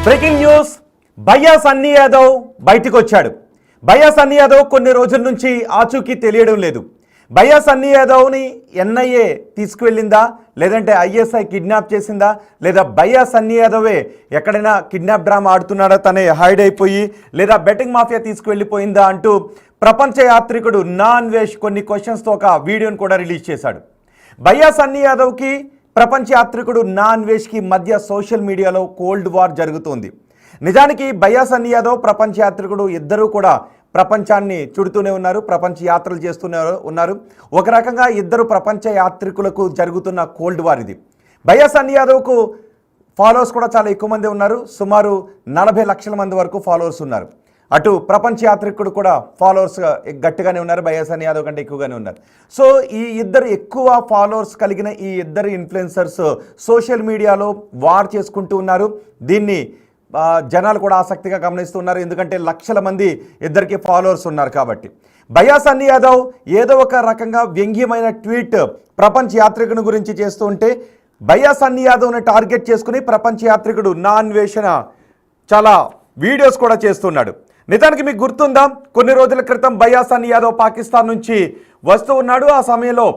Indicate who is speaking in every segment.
Speaker 1: Breaking news. భయ్యా సన్నీ యాదవ్ బయటికి వచ్చాడు. భయ్యా సన్నీ యాదవ్ కొన్ని రోజుల నుంచి ఆచూకీ తెలియడం లేదు. భయ్యా సన్నీ యాదవ్ని ఎన్ఐఏ తీసుకువెళ్ళిందా, లేదంటే ఐఎస్ఐ కిడ్నాప్ చేసిందా, లేదా భయ్యా సన్నీ యాదవే ఎక్కడైనా కిడ్నాప్ డ్రామా ఆడుతున్నాడా, తనే హైడ్ అయిపోయి, లేదా బెట్టింగ్ మాఫియా తీసుకువెళ్ళిపోయిందా అంటూ ప్రపంచ యాత్రికుడు నా అన్వేష్ కొన్ని క్వశ్చన్స్తో ఒక వీడియోని కూడా రిలీజ్ చేశాడు. భయ్యా సన్నీ యాదవ్కి ప్రపంచ యాత్రికుడు నా అన్వేష్కి మధ్య సోషల్ మీడియాలో కోల్డ్ వార్ జరుగుతోంది. నిజానికి భయ్యా సన్నీ యాదవ్ ప్రపంచ యాత్రికుడు ఇద్దరూ కూడా ప్రపంచాన్ని చుడుతూనే ఉన్నారు, ప్రపంచ యాత్రలు చేస్తూనే ఉన్నారు. ఒక రకంగా ఇద్దరు ప్రపంచ యాత్రికులకు జరుగుతున్న కోల్డ్ వార్ ఇది. భయ్యా సన్నీ యాదవ్కు ఫాలోవర్స్ కూడా చాలా ఎక్కువ మంది ఉన్నారు. సుమారు 40 లక్షల మంది వరకు ఫాలోవర్స్ ఉన్నారు. అటు ప్రపంచ యాత్రికుడు కూడా ఫాలోవర్స్ గట్టిగానే ఉన్నారు, భయ్యా సన్నీ యాదవ్ కంటే ఎక్కువగానే ఉన్నారు. సో ఈ ఇద్దరు ఎక్కువ ఫాలోవర్స్ కలిగిన ఈ ఇద్దరు ఇన్ఫ్లుయెన్సర్స్ సోషల్ మీడియాలో వార్ చేసుకుంటూ ఉన్నారు. దీన్ని జనాలు కూడా ఆసక్తిగా గమనిస్తున్నారు, ఎందుకంటే లక్షల మంది ఇద్దరికి ఫాలోవర్స్ ఉన్నారు కాబట్టి. భయ్యా సన్నీ యాదవ్ ఏదో ఒక రకంగా వ్యంగ్యమైన ట్వీట్ ప్రపంచ యాత్రికుని గురించి చేస్తూ ఉంటే, భయ్యా సన్నీ యాదవ్ని టార్గెట్ చేసుకుని ప్రపంచ యాత్రికుడు నా అన్వేషణ చాలా వీడియోస్ కూడా చేస్తున్నాడు. నిజానికి మీకు గుర్తుందా, కొన్ని రోజుల క్రితం భయ్యా సన్నీ యాదవ్ పాకిస్తాన్ నుంచి వస్తూ ఉన్నాడు. ఆ సమయంలో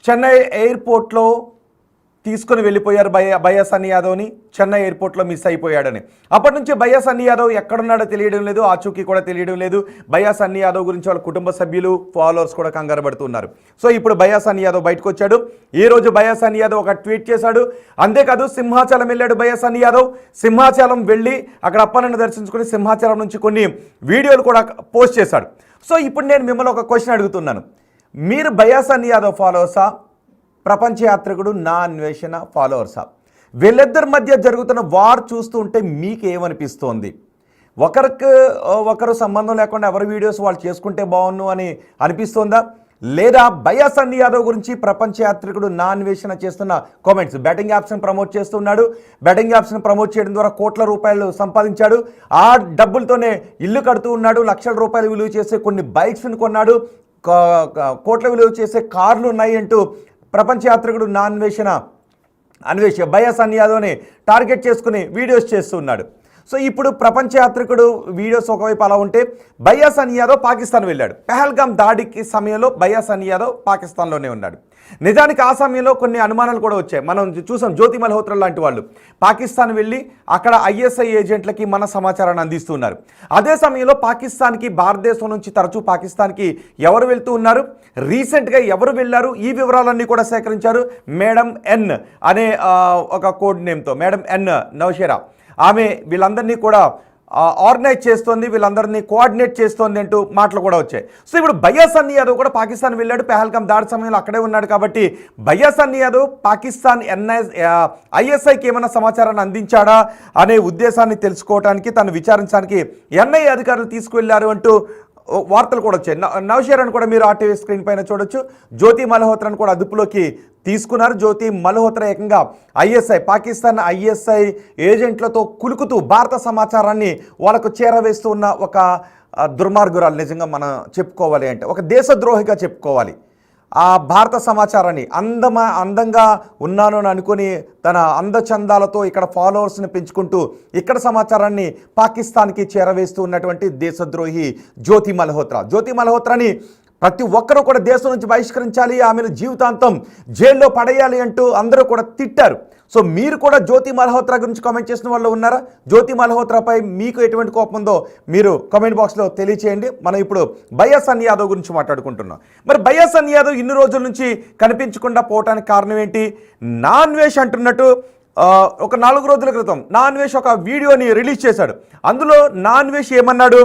Speaker 1: చెన్నై ఎయిర్పోర్ట్లో తీసుకుని వెళ్ళిపోయారు భయ్యా సన్నీ యాదవ్ని. చెన్నై ఎయిర్పోర్ట్లో మిస్ అయిపోయాడని. అప్పటి నుంచి భయ్యా సన్నీ యాదవ్ ఎక్కడున్నాడో తెలియడం లేదు, ఆచూకీ కూడా తెలియడం లేదు. భయ్యా సన్నీ యాదవ్ గురించి వాళ్ళ కుటుంబ సభ్యులు, ఫాలోవర్స్ కూడా కంగారు పడుతున్నారు. సో ఇప్పుడు భయ్యా సన్నీ యాదవ్ బయటకు వచ్చాడు. ఈ రోజు భయ్యా సన్నీ యాదవ్ ఒక ట్వీట్ చేశాడు. అంతేకాదు సింహాచలం వెళ్ళాడు భయ్యా సన్నీ యాదవ్. సింహాచలం వెళ్ళి అక్కడ అప్పన్నను దర్శించుకుని సింహాచలం నుంచి కొన్ని వీడియోలు కూడా పోస్ట్ చేశాడు. సో ఇప్పుడు నేను మిమ్మల్ని ఒక క్వశ్చన్ అడుగుతున్నాను. మీరు భయ్యా సన్నీ యాదవ్ ఫాలోవర్సా, ప్రపంచ యాత్రికుడు నా అన్వేషణ ఫాలోవర్సా? వీళ్ళిద్దరి మధ్య జరుగుతున్న వార్ చూస్తూ ఉంటే మీకు ఏమనిపిస్తోంది? ఒకరు సంబంధం లేకుండా ఎవరి వీడియోస్ వాళ్ళు చేసుకుంటే బాగున్ను అని అనిపిస్తోందా, లేదా భయ్యా సన్నీ యాదవ్ గురించి ప్రపంచ యాత్రికుడు నా అన్వేషణ చేస్తున్న కామెంట్స్? బెట్టింగ్ యాప్స్ని ప్రమోట్ చేస్తున్నాడు. బెట్టింగ్ యాప్స్ని ప్రమోట్ చేయడం ద్వారా కోట్ల రూపాయలు సంపాదించాడు. ఆ డబ్బులతోనే ఇల్లు కడుతూ ఉన్నాడు. లక్షల రూపాయలు విలువ చేసే కొన్ని బైక్స్ని కొన్నాడు. కోట్ల విలువ చేసే కార్లు ఉన్నాయి అంటూ ప్రపంచ యాత్రికుడు నా అన్వేష భయ్యా సన్నీ యాదవ్ని టార్గెట్ చేసుకుని వీడియోస్ చేస్తున్నాడు. సో ఇప్పుడు ప్రపంచ యాత్రికుడు వీడియోస్ ఒకవైపు అలా ఉంటే, భయ్యా సన్నీ యాదవ్ పాకిస్తాన్ వెళ్ళాడు. పెహల్గామ్ దాడికి సమయంలో భయ్యా సన్నీ యాదవ్ పాకిస్తాన్లోనే ఉన్నాడు. నిజానికి ఆ సమయంలో కొన్ని అనుమానాలు కూడా వచ్చాయి. మనం చూసాం, జ్యోతి మల్హోత్రా లాంటి వాళ్ళు పాకిస్తాన్ వెళ్ళి అక్కడ ఐఎస్ఐ ఏజెంట్లకి మన సమాచారాన్ని అందిస్తున్నారు. అదే సమయంలో పాకిస్తాన్కి, భారతదేశం నుంచి తరచూ పాకిస్తాన్కి ఎవరు వెళ్తూ ఉన్నారు, రీసెంట్గా ఎవరు వెళ్ళారు, ఈ వివరాలన్నీ కూడా సేకరించారు. మేడం ఎన్ అనే ఒక కోడ్ నేమ్తో మేడం ఎన్ నౌషేరా, ఆమె వీళ్ళందరినీ కూడా ఆర్గనైజ్ చేస్తోంది, వీళ్ళందరినీ కోఆర్డినేట్ చేస్తోంది అంటూ మాటలు కూడా వచ్చాయి. సో ఇప్పుడు భయ్యా సన్నీ యాదవ్ కూడా పాకిస్తాన్ వెళ్ళాడు. పెహల్గామ్ దాడి సమయంలో అక్కడే ఉన్నాడు కాబట్టి భయ్యా సన్నీ యాదవ్ పాకిస్తాన్ ఐఎస్ఐకి ఏమైనా సమాచారాన్ని అందించాడా అనే ఉద్దేశాన్ని తెలుసుకోవడానికి, తను విచారించడానికి ఎన్ఐఏ అధికారులు తీసుకువెళ్లారు అంటూ వార్తలు కూడా వచ్చాయి. నౌషేరాను కూడా మీరు ఆర్టీవీ స్క్రీన్ పైన చూడొచ్చు. జ్యోతి మల్హోత్రాను కూడా అదుపులోకి తీసుకున్నారు. జ్యోతి మల్హోత్రా ఏకంగా పాకిస్తాన్ ఐఎస్ఐ ఏజెంట్లతో కులుకుతూ భారత సమాచారాన్ని వాళ్ళకు చేరవేస్తూ ఉన్న ఒక దుర్మార్గురాలు. నిజంగా మనం చెప్పుకోవాలి అంటే ఒక దేశద్రోహిగా చెప్పుకోవాలి. ఆ భారత సమాచారాన్ని అందంగా ఉన్నాను అని అనుకుని తన అందచందాలతో ఇక్కడ ఫాలోవర్స్ని పెంచుకుంటూ ఇక్కడ సమాచారాన్ని పాకిస్తాన్కి చేరవేస్తూ ఉన్నటువంటి దేశద్రోహి జ్యోతి మల్హోత్రాని ప్రతి ఒక్కరూ కూడా దేశం నుంచి బహిష్కరించాలి, ఆమెను జీవితాంతం జైల్లో పడేయాలి అంటూ అందరూ కూడా తిట్టారు. సో మీరు కూడా జ్యోతి మల్హోత్రా గురించి కామెంట్ చేసిన వాళ్ళు ఉన్నారా? జ్యోతి మల్హోత్రాపై మీకు ఎటువంటి కోపం ఉందో మీరు కామెంట్ బాక్స్లో తెలియచేయండి. మనం ఇప్పుడు భయ్యా సన్నీ యాదవ్ గురించి మాట్లాడుకుంటున్నాం. మరి భయ్యా సన్నీ యాదవ్ ఇన్ని రోజుల నుంచి కనిపించకుండా పోవటానికి కారణం ఏంటి? నా అన్వేష్ అంటున్నట్టు ఒక 4 రోజుల క్రితం నా అన్వేష్ ఒక వీడియోని రిలీజ్ చేశాడు. అందులో నా అన్వేష్ ఏమన్నాడు?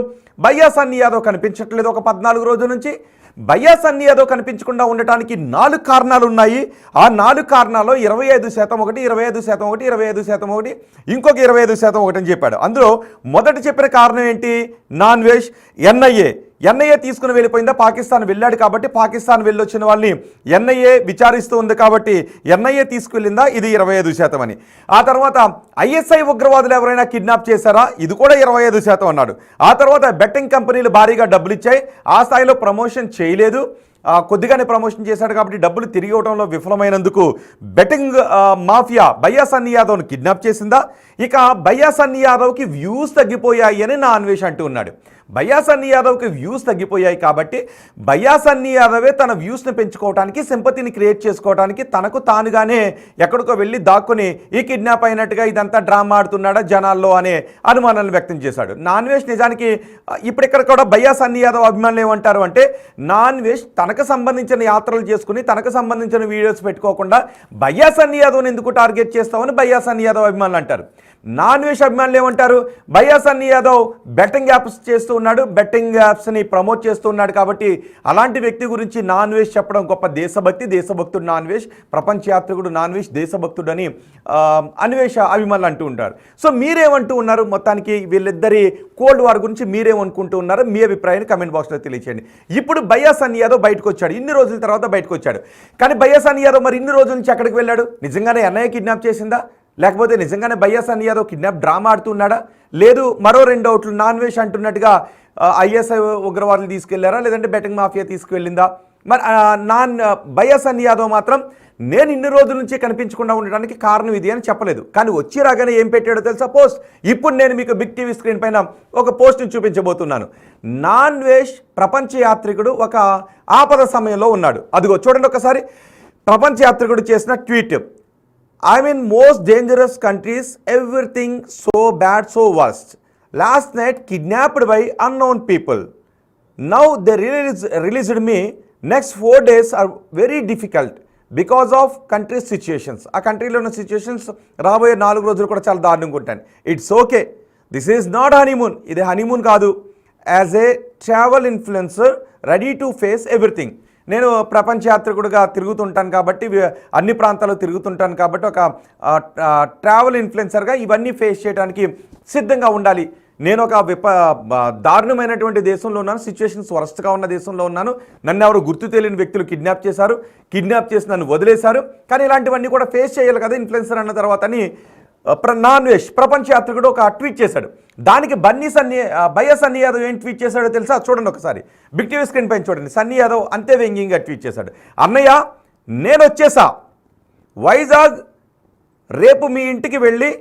Speaker 1: భయ్యా సన్నీ యాదవ్ కనిపించట్లేదు ఒక 14 రోజుల నుంచి. భయ్యా సన్నీ యాదవ్ కనిపించకుండా ఉండటానికి 4 కారణాలు ఉన్నాయి. ఆ 4 కారణాల్లో 25% ఒకటి, 25% ఒకటి, 25% ఒకటి, ఇంకొక 25% ఒకటి అని చెప్పాడు. అందులో మొదటి చెప్పిన కారణం ఏంటి? నా అన్వేష్ ఎన్ఐఏ తీసుకుని వెళ్ళిపోయిందా, పాకిస్తాన్ వెళ్ళాడు కాబట్టి పాకిస్తాన్ వెళ్ళొచ్చిన వాళ్ళని ఎన్ఐఏ విచారిస్తూ ఉంది కాబట్టి ఎన్ఐఏ తీసుకువెళ్ళిందా, ఇది 25% అని. ఆ తర్వాత ఐఎస్ఐ ఉగ్రవాదులు ఎవరైనా కిడ్నాప్ చేశారా, ఇది కూడా 25% అన్నాడు. ఆ తర్వాత బెట్టింగ్ కంపెనీలు భారీగా డబ్బులు ఇచ్చాయి, ఆ స్థాయిలో ప్రమోషన్ చేయలేదు, కొద్దిగానే ప్రమోషన్ చేశాడు కాబట్టి డబ్బులు తిరిగి ఇవ్వడంలో విఫలమైనందుకు బెట్టింగ్ మాఫియా భయ్యా సన్నీ యాదవ్ను కిడ్నాప్ చేసిందా? ఇక భయ్యా సన్నీ యాదవ్కి వ్యూస్ తగ్గిపోయాయి అని నా అన్వేష్ అంటూ ఉన్నాడు. భయ్యా సన్నీ యాదవ్కి వ్యూస్ తగ్గిపోయాయి కాబట్టి భయ్యా సన్నీ యాదవే తన వ్యూస్ని పెంచుకోవడానికి, సింపతిని క్రియేట్ చేసుకోవడానికి తనకు తానుగానే ఎక్కడికో వెళ్ళి దాక్కుని ఈ కిడ్నాప్ అయినట్టుగా ఇదంతా డ్రామా ఆడుతున్నాడా జనాల్లో అనే అనుమానాలను వ్యక్తం చేశాడు. నాన్ వేష్ నిజానికి ఇప్పుడిక్కడ కూడా భయ్యా సన్నీ యాదవ్ అభిమానులు ఏమంటారు అంటే, నాన్ వేష్ తనకు సంబంధించిన యాత్రలు చేసుకుని తనకు సంబంధించిన వీడియోస్ పెట్టుకోకుండా భయ్యా సన్నీ యాదవ్ని ఎందుకు టార్గెట్ చేస్తామని భయ్యా సన్నీ యాదవ్ అభిమానులు అంటారు. నాన్ వేష్ అభిమానులు ఏమంటారు, భయ్యా సన్నీ యాదవ్ బెట్టింగ్ యాప్స్ చేస్తూ ఉన్నాడు, బెట్టింగ్ యాప్స్ని ప్రమోట్ చేస్తూ ఉన్నాడు కాబట్టి అలాంటి వ్యక్తి గురించి నాన్ వేష్ చెప్పడం గొప్ప దేశభక్తుడు నాన్ వేష్, ప్రపంచ యాత్రికుడు నాన్ వేష్, దేశభక్తుడు అని అన్వేష అభిమానులు అంటూ ఉంటారు. సో మీరేమంటూ ఉన్నారు? మొత్తానికి వీళ్ళిద్దరి కోల్డ్ వార్ గురించి మీరేమనుకుంటూ ఉన్నారు? మీ అభిప్రాయాన్ని కమెంట్ బాక్స్లో తెలియచేయండి. ఇప్పుడు భయ్యా సన్నీ యాదవ్ బయటకు వచ్చాడు, ఇన్ని రోజుల తర్వాత బయటకు వచ్చాడు. కానీ భయ్యా సన్నీ యాదవ్ మరి ఇన్ని రోజుల నుంచి ఎక్కడికి వెళ్ళాడు? నిజంగానే ఎన్ఐఏ కిడ్నాప్ చేసిందా, లేకపోతే నిజంగానే భయ్యా సన్నీ యాదవ్ కిడ్నాప్ డ్రామా ఆడుతున్నాడా? లేదు మరో 2 డౌట్లు, నాన్ వేష్ అంటున్నట్టుగా ఐఎస్ఐ ఉగ్రవాదులు తీసుకెళ్లారా, లేదంటే బెట్టింగ్ మాఫియా తీసుకువెళ్ళిందా? మరి భయ్యా సన్నీ యాదవ్ మాత్రం నేను ఇన్ని రోజుల నుంచి కనిపించకుండా ఉండడానికి కారణం ఇది అని చెప్పలేదు. కానీ వచ్చి రాగానే ఏం పెట్టాడో తెలుసా? పోస్ట్. ఇప్పుడు నేను మీకు బిగ్ టీవీ స్క్రీన్ పైన ఒక పోస్ట్ని చూపించబోతున్నాను. నాన్ వేష్ ప్రపంచ యాత్రికుడు ఒక ఆపద సమయంలో ఉన్నాడు. అదిగో చూడండి ఒకసారి. ప్రపంచ యాత్రికుడు చేసిన tweet. I'm in most dangerous countries, everything so bad, so worst. Last night kidnapped by unknown people. Now they released me. Next 4 days are very difficult because of country situations. ఆ కంట్రీలో ఉన్న సిచ్యుయేషన్స్ రాబోయే 4 రోజులు కూడా చాలా దారుణంగా ఉంటాయి. It's okay, this is not honeymoon. ఇది హనీమూన్ కాదు. As a travel influencer ready to face everything. నేను ప్రపంచ యాత్రికుడిగా తిరుగుతుంటాను కాబట్టి, అన్ని ప్రాంతాల్లో తిరుగుతుంటాను కాబట్టి, ఒక ట్రావెల్ ఇన్ఫ్లుయెన్సర్గా ఇవన్నీ ఫేస్ చేయడానికి సిద్ధంగా ఉండాలి. నేను ఒక దారుణమైనటువంటి దేశంలో ఉన్నాను, సిచ్యువేషన్స్ వరస్ట్గా ఉన్న దేశంలో ఉన్నాను. నన్ను ఎవరు గుర్తు తెలియని వ్యక్తులు కిడ్నాప్ చేసి నన్ను వదిలేశారు. కానీ ఇలాంటివన్నీ కూడా ఫేస్ చేయాలి కదా ఇన్ఫ్లుయెన్సర్ అన్న తర్వాత అని నాన్ వేష్ ప్రపంచ యాత్రికుడు ఒక ట్వీట్ చేశాడు. దానికి భయ్యా సన్నీ యాదవ్ ఏం ట్వీట్ చేశాడో తెలుసా? చూడండి ఒకసారి, బిగ్ టీవీ స్క్రీన్ పైన చూడండి. సన్నీ యాదవ్ అంతే వ్యంగ్యంగా ట్వీట్ చేశాడు. అన్నయ్య నేను వచ్చేసా వైజాగ్, రేపు మీ ఇంటికి వెళ్ళి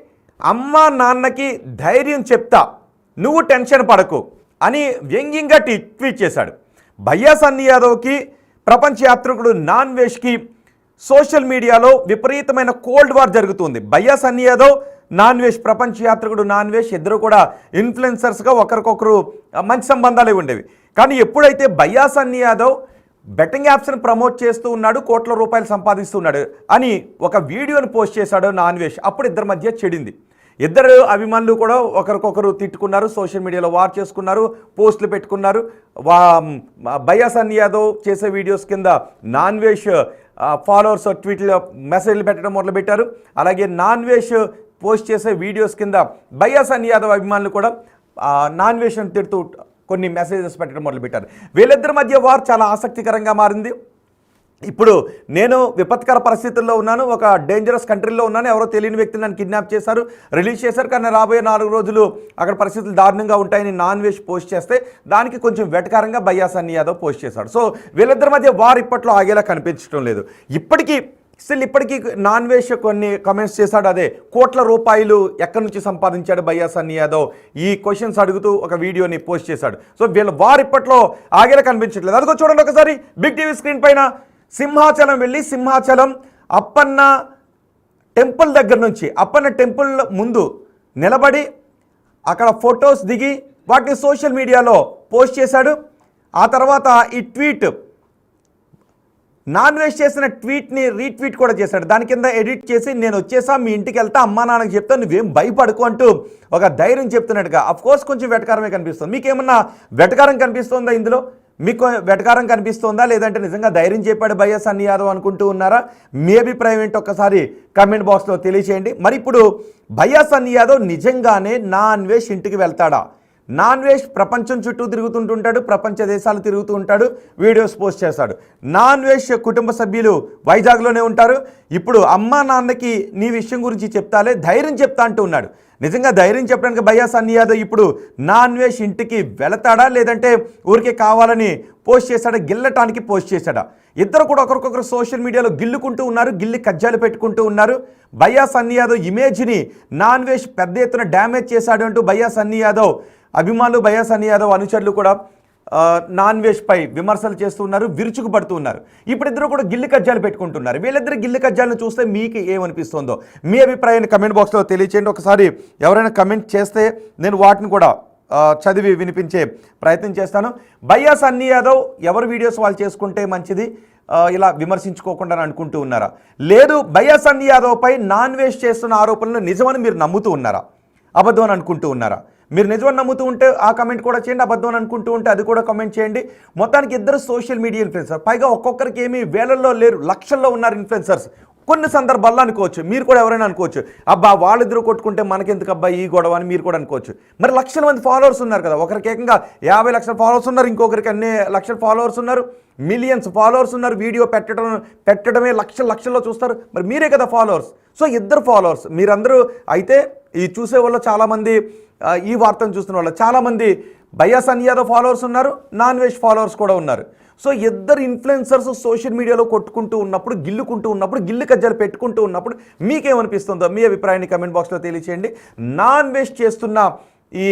Speaker 1: అమ్మా నాన్నకి ధైర్యం చెప్తా, నువ్వు టెన్షన్ పడకు అని వ్యంగ్యంగా ట్వీట్ చేశాడు. భయ్యా సన్నీ యాదవ్కి ప్రపంచ యాత్రికుడు నాన్ వేష్కి సోషల్ మీడియాలో విపరీతమైన కోల్డ్ వార్ జరుగుతుంది. భయ్యా సన్నీ యాదవ్, నాన్ వేష్ ప్రపంచ యాత్రికుడు నాన్ వేష్ ఇద్దరు కూడా ఇన్ఫ్లుయెన్సర్స్గా ఒకరికొకరు మంచి సంబంధాలే ఉండేవి. కానీ ఎప్పుడైతే భయ్యా సన్నీ యాదవ్ బెట్టింగ్ యాప్స్ని ప్రమోట్ చేస్తూ ఉన్నాడు, కోట్ల రూపాయలు సంపాదిస్తున్నాడు అని ఒక వీడియోని పోస్ట్ చేశాడు నాన్ వేష్, అప్పుడు ఇద్దరి మధ్య చెడింది. ఇద్దరు అభిమానులు కూడా ఒకరికొకరు తిట్టుకున్నారు, సోషల్ మీడియాలో వార్ చేసుకున్నారు, పోస్టులు పెట్టుకున్నారు. భయ్యా సన్నీ యాదవ్ చేసే వీడియోస్ కింద నాన్ వేష్ ఫాలోవర్స్ ట్వీట్లో మెసేజ్లు పెట్టడం మొదలుపెట్టారు. అలాగే నాన్ వేష్ పోస్ట్ చేసే వీడియోస్ కింద భయ్యా సన్నీ యాదవ్ అభిమానులు కూడా నాన్ వేష్ని తిడుతూ కొన్ని మెసేజెస్ పెట్టడం మొదలుపెట్టారు. వీళ్ళిద్దరి మధ్య వార్ చాలా ఆసక్తికరంగా మారింది. ఇప్పుడు నేను విపత్కర పరిస్థితుల్లో ఉన్నాను, ఒక డేంజరస్ కంట్రీలో ఉన్నాను, ఎవరో తెలియని వ్యక్తులు నన్ను కిడ్నాప్ చేశారు, రిలీజ్ చేశారు, కానీ రాబోయే 4 రోజులు అక్కడ పరిస్థితులు దారుణంగా ఉంటాయని నాన్ వేష్ పోస్ట్ చేస్తే దానికి కొంచెం వెటకారంగా భయ్యా సన్నీ యాదవ్ పోస్ట్ చేశాడు. సో వీళ్ళిద్దరి మధ్య వార్ ఇప్పట్లో ఆగేలా కనిపించడం లేదు. ఇప్పటికీ నాన్ వేష్ కొన్ని కమెంట్స్ చేశాడు. అదే కోట్ల రూపాయలు ఎక్కడి నుంచి సంపాదించాడు భయ్యా సన్నీ యాదవ్, ఈ క్వశ్చన్స్ అడుగుతూ ఒక వీడియోని పోస్ట్ చేశాడు. సో వీళ్ళ వార్ ఇప్పట్లో ఆగేలా కనిపించట్లేదు. అదిగో చూడండి ఒకసారి బిగ్ టీవీ స్క్రీన్ పైన. సింహాచలం వెళ్ళి సింహాచలం అప్పన్న టెంపుల్ దగ్గర నుంచి అప్పన్న టెంపుల్ ముందు నిలబడి అక్కడ ఫొటోస్ దిగి వాటిని సోషల్ మీడియాలో పోస్ట్ చేశాడు. ఆ తర్వాత ఈ ట్వీట్ నాన్ వేష్ చేసిన ట్వీట్ని రీట్వీట్ కూడా చేశాడు. దాని కింద ఎడిట్ చేసి నేను వచ్చేసా, మీ ఇంటికి వెళ్తా, అమ్మా నాన్నకి చెప్తా, నువ్వేం భయపడుకో అంటూ ఒక ధైర్యం చెప్తున్నట్టుగా. అఫ్కోర్స్ కొంచెం వెటకారమే కనిపిస్తుంది. మీకేమన్నా వెటకారం కనిపిస్తుందా ఇందులో? మీకు వెటకారం కనిపిస్తుందా, లేదంటే నిజంగా ధైర్యం చెప్పాడు భయ్యా సన్నీ యాదవ్ అనుకుంటూ ఉన్నారా? మీ అభిప్రాయం ఏంటో ఒక్కసారి కామెంట్ బాక్స్లో తెలియచేయండి. మరి ఇప్పుడు భయ్యా సన్నీ యాదవ్ నిజంగానే నాన్ వేష్ ఇంటికి వెళ్తాడా? నాన్వేష్ ప్రపంచం చుట్టూ తిరుగుతుంటుంటాడు, ప్రపంచ దేశాలు తిరుగుతూ ఉంటాడు, వీడియోస్ పోస్ట్ చేస్తాడు. నాన్వేష్ కుటుంబ సభ్యులు వైజాగ్లోనే ఉంటారు. ఇప్పుడు అమ్మా నాన్నకి నీ విషయం గురించి చెప్తాలే, ధైర్యం చెప్తా అంటూ ఉన్నాడు. నిజంగా ధైర్యం చెప్పడానికి భయ్యా సన్నీ యాదవ్ ఇప్పుడు నాన్వేష్ ఇంటికి వెళతాడా, లేదంటే ఊరికే కావాలని పోస్ట్ చేశాడా, గిల్లటానికి పోస్ట్ చేశాడా? ఇద్దరు కూడా ఒకరికొకరు సోషల్ మీడియాలో గిల్లుకుంటూ ఉన్నారు, గిల్లి కజ్జాలు పెట్టుకుంటూ ఉన్నారు. భయ్యా సన్నీ యాదవ్ ఇమేజ్ని నాన్వేష్ పెద్ద ఎత్తున డ్యామేజ్ చేశాడు అంటూ భయ్యా సన్నీ యాదవ్ అభిమానులు, భయ్యా సన్నీ యాదవ్ అనుచరులు కూడా నాన్వేష్ పై విమర్శలు చేస్తూ ఉన్నారు, విరుచుకు పడుతూ ఉన్నారు. ఇప్పుడు ఇద్దరు కూడా గిల్లి కజ్జాలు పెట్టుకుంటున్నారు. వీళ్ళిద్దరు గిల్లి కజ్జాలను చూస్తే మీకు ఏమనిపిస్తుందో మీ అభిప్రాయాన్ని కమెంట్ బాక్స్లో తెలియచేయండి. ఒకసారి ఎవరైనా కమెంట్ చేస్తే నేను వాటిని కూడా చదివి వినిపించే ప్రయత్నం చేస్తాను. భయ్యా సన్నీ యాదవ్ ఎవరి వీడియోస్ వాళ్ళు చేసుకుంటే మంచిది, ఇలా విమర్శించుకోకుండా అనుకుంటూ ఉన్నారా? లేదు భయ్యా సన్నీ యాదవ్ పై నాన్వేష్ చేస్తున్న ఆరోపణలు నిజమని మీరు నమ్ముతూ ఉన్నారా, అబద్ధం అని అనుకుంటూ ఉన్నారా? మీరు నిజమని నమ్ముతూ ఉంటే ఆ కమెంట్ కూడా చేయండి, అబద్ధం అని అనుకుంటూ ఉంటే అది కూడా కమెంట్ చేయండి. మొత్తానికి ఇద్దరు సోషల్ మీడియా ఇన్ఫ్లుయెన్సర్, పైగా ఒక్కొక్కరికి ఏమీ వేలల్లో లేరు, లక్షల్లో ఉన్నారు ఇన్ఫ్లుయెన్సర్స్. కొన్ని సందర్భాల్లో అనుకోవచ్చు, మీరు కూడా ఎవరైనా అనుకోవచ్చు, అబ్బా వాళ్ళిద్దరూ కొట్టుకుంటే మనకెందుకు అబ్బా ఈ గొడవ అని మీరు కూడా అనుకోవచ్చు. మరి లక్షల మంది ఫాలోవర్స్ ఉన్నారు కదా, ఒకరికి ఏకంగా 50 లక్షల ఫాలోవర్స్ ఉన్నారు, ఇంకొకరికి అన్ని లక్షల ఫాలోవర్స్ ఉన్నారు, మిలియన్స్ ఫాలోవర్స్ ఉన్నారు. వీడియో పెట్టడమే లక్షల్లో చూస్తారు, మరి మీరే కదా ఫాలోవర్స్. సో ఇద్దరు ఫాలోవర్స్ మీరందరూ. అయితే ఈ చూసే వాళ్ళు చాలామంది, ఈ వార్తను చూస్తున్న వాళ్ళు చాలామంది భయ్యా సన్నీ యాదవ్ ఫాలోవర్స్ ఉన్నారు, నాన్వేష్ ఫాలోవర్స్ కూడా ఉన్నారు. సో ఇద్దరు ఇన్ఫ్లుయెన్సర్స్ సోషల్ మీడియాలో కొట్టుకుంటూ ఉన్నప్పుడు, గిల్లుకుంటూ ఉన్నప్పుడు, గిల్లు కజ్జాలు పెట్టుకుంటూ ఉన్నప్పుడు మీకేమనిపిస్తుందో మీ అభిప్రాయాన్ని కమెంట్ బాక్స్లో తెలియచేయండి. నాన్వేష్ చేస్తున్న ఈ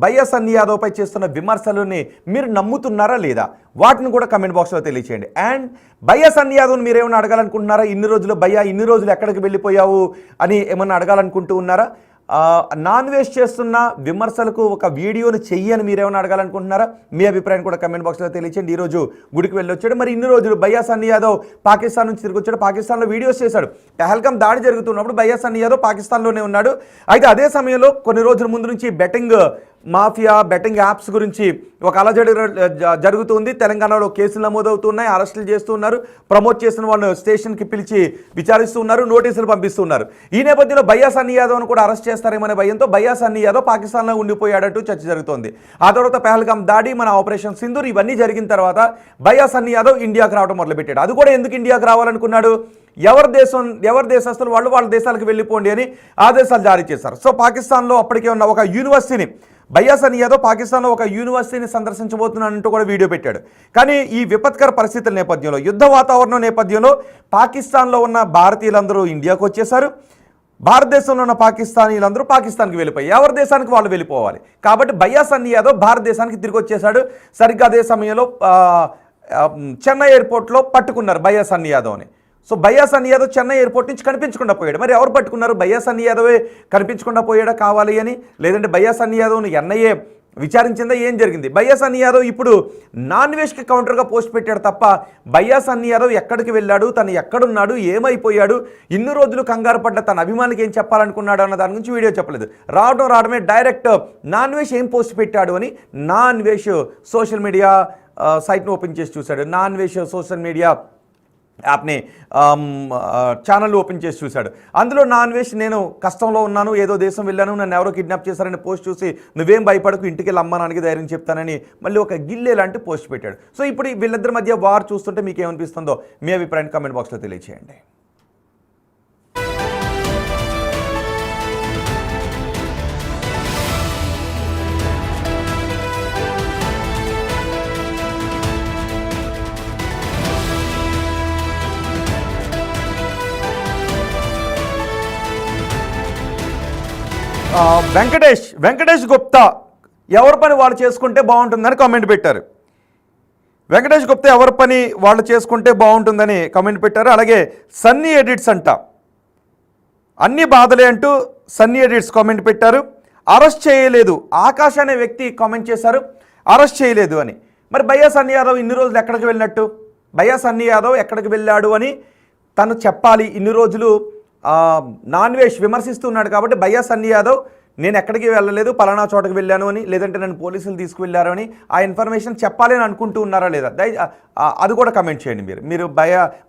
Speaker 1: భయ్యా సన్నీ యాదవ్ పై చేస్తున్న విమర్శలని మీరు నమ్ముతున్నారా లేదా, వాటిని కూడా కమెంట్ బాక్స్లో తెలియచేయండి. అండ్ భయ్యా సన్నీ యాదవ్ని మీరు ఏమైనా అడగాలనుకుంటున్నారా? ఇన్ని రోజులు భయ్యా ఇన్ని రోజులు ఎక్కడికి వెళ్ళిపోయావు అని ఏమన్నా అడగాలనుకుంటూ ఉన్నారా? నాన్వేష్ చేస్తున్న విమర్శలకు ఒక వీడియోని చెయ్యని మీరేమైనా అడగాలనుకుంటున్నారా? మీ అభిప్రాయం కూడా కమెంట్ బాక్స్లో తెలియచేయండి. ఈరోజు గుడికి వెళ్ళి వచ్చాడు, మరి ఇన్ని రోజులు భయ్యా సన్నీ యాదవ్ పాకిస్తాన్ నుంచి తిరిగి వచ్చాడు, పాకిస్తాన్లో వీడియోస్ చేశాడు. పెహల్గాం దాడి జరుగుతున్నప్పుడు భయ్యా సన్నీ యాదవ్ పాకిస్తాన్లోనే ఉన్నాడు. అయితే అదే సమయంలో కొన్ని రోజుల ముందు నుంచి బెట్టింగ్ మాఫియా, బెట్టింగ్ యాప్స్ గురించి ఒక అలజడి జరుగుతుంది. తెలంగాణలో కేసులు నమోదవుతున్నాయి, అరెస్టులు చేస్తున్నారు, ప్రమోట్ చేసిన వాళ్ళు స్టేషన్కి పిలిచి విచారిస్తూ ఉన్నారు, నోటీసులు పంపిస్తున్నారు. ఈ నేపథ్యంలో భయ్యా సన్నీ యాదవ్ను కూడా అరెస్ట్ చేస్తారేమనే భయంతో భయ్యా సన్నీ యాదవ్ పాకిస్తాన్లో ఉండిపోయాడంటూ చర్చ జరుగుతోంది. ఆ తర్వాత పెహల్గాం దాడి, మన ఆపరేషన్ సింధూర్ ఇవన్నీ జరిగిన తర్వాత భయ్యా సన్నీ యాదవ్ ఇండియాకు రావడం మొదలుపెట్టాడు. అది కూడా ఎందుకు ఇండియాకు రావాలనుకున్నాడు? ఎవరి దేశస్తులు వాళ్ళ దేశాలకు వెళ్ళిపోండి అని ఆదేశాలు జారీ చేశారు. సో పాకిస్తాన్లో అప్పటికే ఉన్న ఒక యూనివర్సిటీని భయ్యా సన్నీ యాదవ్ పాకిస్తాన్లో ఒక యూనివర్సిటీని సందర్శించబోతున్నానంటూ కూడా వీడియో పెట్టాడు. కానీ ఈ విపత్కర పరిస్థితుల నేపథ్యంలో, యుద్ధ వాతావరణం నేపథ్యంలో పాకిస్తాన్లో ఉన్న భారతీయులందరూ ఇండియాకు వచ్చేశారు. భారతదేశంలో ఉన్న పాకిస్తానీలందరూ పాకిస్తాన్కి వెళ్ళిపోయి ఎవరి దేశానికి వాళ్ళు వెళ్ళిపోవాలి. కాబట్టి భయ్యా సన్నీ యాదవ్ భారతదేశానికి తిరిగి వచ్చేశాడు. సరిగ్గా అదే సమయంలో చెన్నై ఎయిర్పోర్ట్లో పట్టుకున్నారు భయ్యా సన్నీ యాదవ్ని. సో భయ్యా సన్నీ యాదవ్ చెన్నై ఎయిర్పోర్ట్ నుంచి కనిపించకుండా పోయాడు. మరి ఎవరు పట్టుకున్నారు? భయ్యా సన్నీ యాదవే కనిపించకుండా పోయాడా కావాలి అని, లేదంటే భయ్యా సన్నీ యాదవ్ను ఎన్ఐఏ విచారించిందా, ఏం జరిగింది? భయ్యా సన్నీ యాదవ్ ఇప్పుడు నాన్వేష్కి కౌంటర్గా పోస్ట్ పెట్టాడు తప్ప భయ్యా సన్నీ యాదవ్ ఎక్కడికి వెళ్ళాడు, తను ఎక్కడున్నాడు, ఏమైపోయాడు, ఇన్ని రోజులు కంగారు పడ్డ తన అభిమానికి ఏం చెప్పాలనుకున్నాడు అన్న దాని గురించి వీడియో చెప్పలేదు. రావడమే డైరెక్ట్ నాన్వేష్ ఏం పోస్ట్ పెట్టాడు అని నాన్వేష్ సోషల్ మీడియా సైట్ను ఓపెన్ చేసి చూశాడు. నాన్వేష్ సోషల్ మీడియా యాప్ని ఛానల్ ఓపెన్ చేసి చూశాడు. అందులో నాన్వేష్ నేను కష్టంలో ఉన్నాను, ఏదో దేశం వెళ్ళాను, నన్ను ఎవరో కిడ్నాప్ చేశారని పోస్ట్ చూసి నువ్వేం భయపడకు, ఇంటికి వెళ్ళి అమ్మానానికి ధైర్యం చెప్తానని మళ్ళీ ఒక గిల్లే లాంటి పోస్ట్ పెట్టాడు. సో ఇప్పుడు వీళ్ళిద్దరి మధ్య వార్ చూస్తుంటే మీకు ఏమనిపిస్తుందో మీ అభిప్రాయాన్ని కామెంట్ బాక్స్లో తెలియచేయండి. వెంకటేష్ గుప్తా ఎవరి పని వాళ్ళు చేసుకుంటే బాగుంటుందని కామెంట్ పెట్టారు. వెంకటేష్ గుప్తా ఎవరి పని వాళ్ళు చేసుకుంటే బాగుంటుందని కామెంట్ పెట్టారు. అలాగే సన్నీ ఎడిట్స్ అంట, అన్ని బాధలే అంటూ సన్నీ ఎడిట్స్ కామెంట్ పెట్టారు. అరెస్ట్ చేయలేదు ఆకాష్ అనే వ్యక్తి కామెంట్ చేశారు, అరెస్ట్ చేయలేదు అని. మరి భయ్యా సన్నీ యాదవ్ ఇన్ని రోజులు ఎక్కడికి వెళ్ళినట్టు? భయ్యా సన్నీ యాదవ్ ఎక్కడికి వెళ్ళాడు అని తను చెప్పాలి. ఇన్ని రోజులు నాన్వేష్ విమర్శిస్తున్నాడు కాబట్టి భయ్యా సన్నీ యాదవ్ నేను ఎక్కడికి వెళ్ళలేదు, పలానా చోటకి వెళ్ళాను అని, లేదంటే నన్ను పోలీసులు తీసుకువెళ్ళారు అని ఆ ఇన్ఫర్మేషన్ చెప్పాలి అని అనుకుంటూ ఉన్నారా లేదా? అది కూడా కమెంట్ చేయండి. మీరు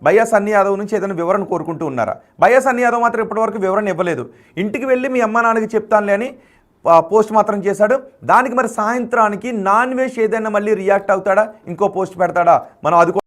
Speaker 1: భయ్యా సన్నీ యాదవ్ నుంచి ఏదైనా వివరణ కోరుకుంటూ ఉన్నారా? భయ్యా సన్నీ యాదవ్ మాత్రం ఇప్పటివరకు వివరణ ఇవ్వలేదు. ఇంటికి వెళ్ళి మీ అమ్మ నాన్నకి చెప్తానులే అని పోస్ట్ మాత్రం చేశాడు. దానికి మరి సాయంత్రానికి నాన్ వెజ్ ఏదైనా మళ్ళీ రియాక్ట్ అవుతాడా, ఇంకో పోస్ట్ పెడతాడా, మనం అది